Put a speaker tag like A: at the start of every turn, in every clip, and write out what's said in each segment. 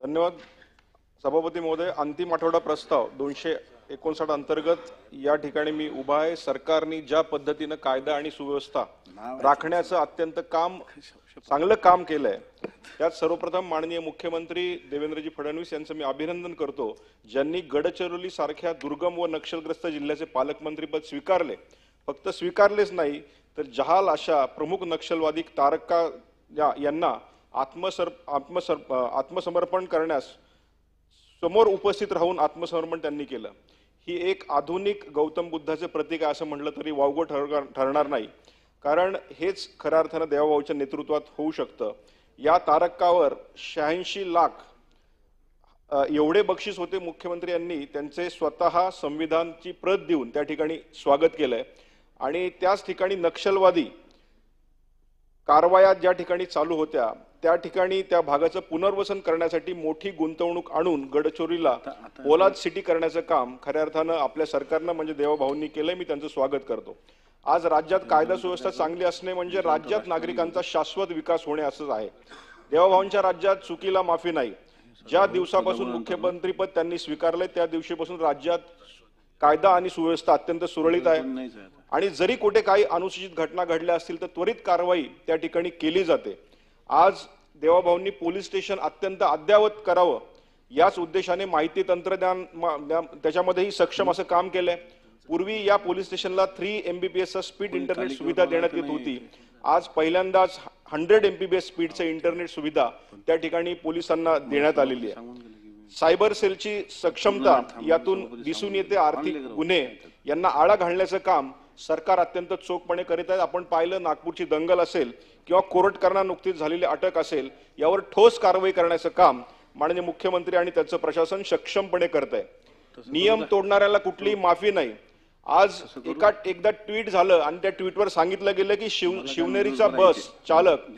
A: धन्यवाद सभापती महोदय। अंतिम आठवडा प्रस्ताव 259 अंतर्गत या ठिकाणी मी उभा आहे। सरकारने ज्या पद्धतीने कायदा आणि सुव्यवस्था राखण्याचं अत्यंत चांगलं काम केलंय त्यात सर्वप्रथम माननीय मुख्यमंत्री देवेंद्रजी फडणवीस यांचं मी अभिनंदन करतो, ज्यांनी गडचिरोली सारख्या दुर्गम व नक्षलग्रस्त जिल्ह्याचे पालकमंत्रीपद स्वीकारले। फक्त स्वीकारलेच नाही तर जहाल अशा प्रमुख नक्षलवादी तारका यांना आत्मसमर्पण करण्यास समोर उपस्थित राहून आत्मसमर्पण त्यांनी केलं। ही एक आधुनिक गौतम बुद्धाचे प्रतीक आहे असं म्हटलं तरी वावगं ठरणार नाही, कारण हेच खऱ्या अर्थानं देवाभाऊच्या नेतृत्वात होऊ शकतं। या तारकावर 86 लाख एवढे बक्षीस होते। मुख्यमंत्री यांनी त्यांचे स्वतः संविधानची प्रत देऊन त्या ठिकाणी स्वागत केलंय आणि त्याच ठिकाणी नक्षलवादी कारवाया ज्या ठिकाणी चालू होत्या त्या ठिकाणी त्या भागाचं पुनर्वसन करण्यासाठी मोठी गुंतवणूक आणून गडचिरोलीला पोलाद सिटी करण्याचं काम खऱ्या अर्थानं आपल्या सरकारनं म्हणजे देवाभाऊंनी केलंय। मी त्यांचं स्वागत करतो। आज राज्यात कायदा सुव्यवस्था चांगली असणे म्हणजे राज्यात नागरिकांचा शाश्वत विकास होणे असंच आहे। देवाभाऊंच्या राज्यात चुकीला माफी नाही। ज्या दिवसापासून मुख्यमंत्रीपद त्यांनी स्वीकारले त्या दिवशीपासून राज्यात कायदा आणि सुव्यवस्था अत्यंत सुरळीत आहे आणि जरी कुठे काही अनुचित घटना घडल्या असतील तर त्वरित कारवाई त्या ठिकाणी केली जाते। आज देवाभाऊंनी पोलीस स्टेशन अत्यंत अद्ययावत करावं याच उद्देशाने माहिती तंत्रज्ञान त्याच्यामध्येही सक्षम असं काम केलंय। पूर्वी या पोलीस स्टेशनला 3 MBPS स्पीड इंटरनेट सुविधा देण्यात येत होती। आज पहिल्यांदाच 100 MBPS स्पीडचे इंटरनेट सुविधा त्या ठिकाणी पोलिसांना देण्यात आलेली आहे। सायबर सेलची सक्षमता यातून दिसून येते। आर्थिक गुन्हे यांना आळा घालण्याचं काम सरकार अत्यंत चोखपणे करीत आहे। आपण पाहिलं नागपूरची दंगल असेल किंवा कोर्टकरना नुकतीच झालेली अटक असेल यावर ठोस कारवाई करण्याचं काम माननीय मुख्यमंत्री आणि त्याचं प्रशासन सक्षमपणे करत आहे। नियम तोडणाऱ्याला कुठलीही माफी नाही। आज एकदा ट्विट झालं आणि त्या ट्विटवर सांगितलं गेलं की शिवनेरीचा बस चालक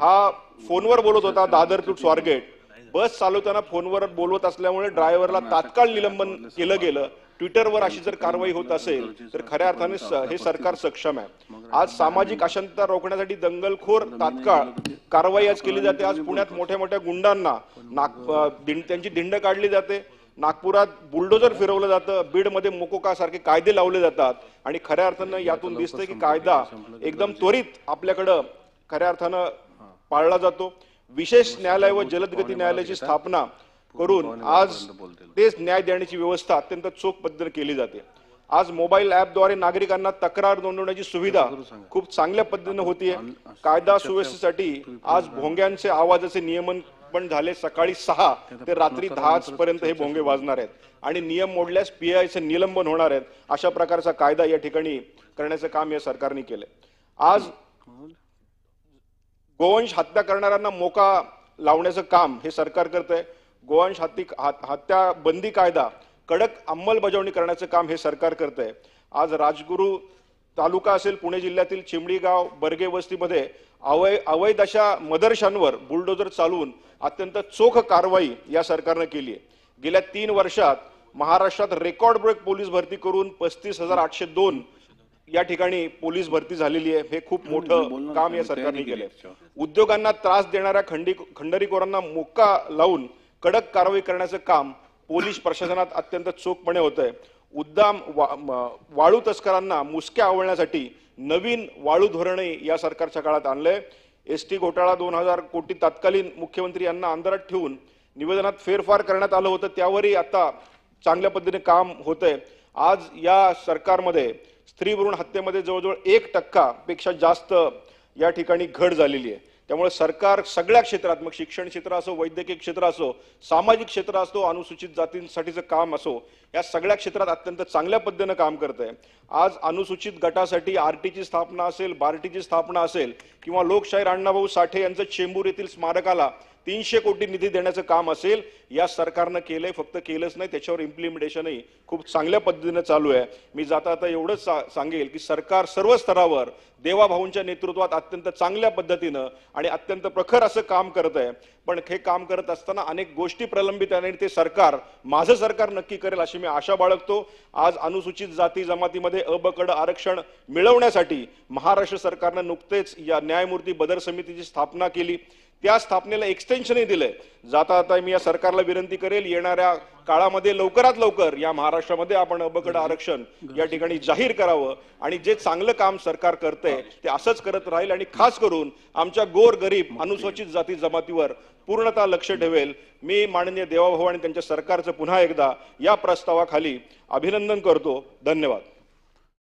A: हा फोनवर बोलत होता दादर टू स्वारगेट। बस चालवताना फोनवर बोलवत असल्यामुळे ड्रायव्हरला तात्काळ निलंबन केलं गेलं। ट्विटरवर अशी जर कारवाई होत असेल तर खऱ्या अर्थाने हे सरकार सक्षम आहे। आज सामाजिक अशांतता रोखण्यासाठी दंगलखोर तात्काळ कारवाई आज केली जाते। आज पुण्यात मोठ्या मोठ्या गुंडांना त्यांची धिंड काढली जाते। नागपुरात बुलडोजर फिरवलं जातं। बीडमध्ये मोकोका सारखे कायदे लावले जातात आणि खऱ्या अर्थानं यातून दिसतंय की कायदा एकदम त्वरित आपल्याकडं खऱ्या अर्थानं पाळला जातो। विशेष न्यायालय व जलदगती न्यायालयाची स्थापना करून आज तेच न्याय देण्याची व्यवस्था अत्यंत चोख पद्धतीने केली जाते। आज मोबाईल ॲपद्वारे नागरिकांना तक्रार नोंदवण्याची सुविधा खूप चांगल्या पद्धतीने होतीये। कायदा सुव्यवस्थेसाठी आज भोंग्यांचे आवाजाचे नियमन पण झाले। सकाळी 6 ते रात्री 10 पर्यंत हे भोंगे वाजणार आहेत आणि नियम मोडल्यास PIचे निलंबन होणार आहेत। अशा प्रकारचा कायदा या ठिकाणी करण्याचं काम या सरकारने केलंय। आज गोवंश हत्या करणाऱ्यांना मोका लावण्याचं काम हे सरकार करतंय। गोवंश हत्या बंदी कायदा कडक अंमलबजावणी करण्याचं काम हे सरकार करतंय। आज राजगुरू तालुका असेल पुणे जिल्ह्यातील चिमडी गाव बर्गे वस्तीमध्ये अवैध अशा मदरशांवर बुलडोजर चालवून अत्यंत चोख कारवाई या सरकारने केली आहे। गेल्या 3 वर्षात महाराष्ट्रात रेकॉर्ड ब्रेक पोलीस भरती करून 35,802 या ठिकाणी पोलीस भरती झालेली आहे। हे खूप मोठं काम या सरकारने केलंय। उद्योगांना त्रास देणाऱ्या खंडरीखोरांना मोक्का लावून कडक कारवाई करण्याचं काम पोलीस प्रशासनात अत्यंत चोखपणे होतंय। उद्दाम वाळू तस्करांना मुसक्या आवळण्यासाठी नवीन वाळू धोरणही या सरकारच्या काळात आणलंय। ST घोटाळा 2000 कोटी तत्कालीन मुख्यमंत्री यांना अंधारात ठेवून निवेदनात फेरफार करण्यात आलं होतं, त्यावरही आता चांगल्या पद्धतीने काम होतंय। आज या सरकारमध्ये स्त्री भ्रूण हत्येमध्ये जवळजवळ 1% पेक्षा जास्त या ठिकाणी घट झालेली आहे। त्यामुळे सरकार सगळ्या क्षेत्रात, मग शिक्षण क्षेत्र असो, वैद्यकीय क्षेत्र असो, सामाजिक क्षेत्र असो, अनुसूचित जातींसाठीचं काम असो, या सगळ्या क्षेत्रात अत्यंत चांगल्या पद्धतीने काम करत आहे। आज अनुसूचित गटासाठी RTची स्थापना असेल, बार्टीची स्थापना असेल किंवा लोकशाहीर अण्णाभाऊ साठे यांचं चेंबूर येथील स्मारकाला 300 कोटी निधी देण्याचं काम असेल या सरकारनं केलंय। फक्त केलंच नाही, त्याच्यावर इम्प्लिमेंटेशनही खूप चांगल्या पद्धतीने चालू आहे। मी जाता एवढंच सांगेल की सरकार सर्व स्तरावर देवाभाऊंच्या नेतृत्वात अत्यंत चांगल्या पद्धतीनं आणि अत्यंत प्रखर असं काम करत आहे। पण हे काम करत असताना अनेक गोष्टी प्रलंबित आहेत आणि ते सरकार माझं सरकार नक्की करेल अशी मी आशा बाळगतो। आज अनुसूचित जाती जमातीमध्ये अ-ब-क-ड आरक्षण मिळवण्यासाठी महाराष्ट्र सरकारनं नुकतेच या न्यायमूर्ती बदर समितीची स्थापना केली। त्या स्थापनेला एक्सटेन्शनही दिलंय. जाता आता मी या सरकारला विनंती करेल, येणाऱ्या काळामध्ये लवकरात लवकर या महाराष्ट्रामध्ये आपण अबकड आरक्षण या ठिकाणी जाहीर करावं आणि जे चांगलं काम सरकार करतंय ते असंच करत राहील आणि खास करून आमच्या गोर गरीब अनुसूचित जाती जमातीवर पूर्णतः लक्ष ठेवेल. मी माननीय देवाभाऊ आणि त्यांच्या सरकारचं पुन्हा एकदा या प्रस्तावाखाली अभिनंदन करतो. धन्यवाद.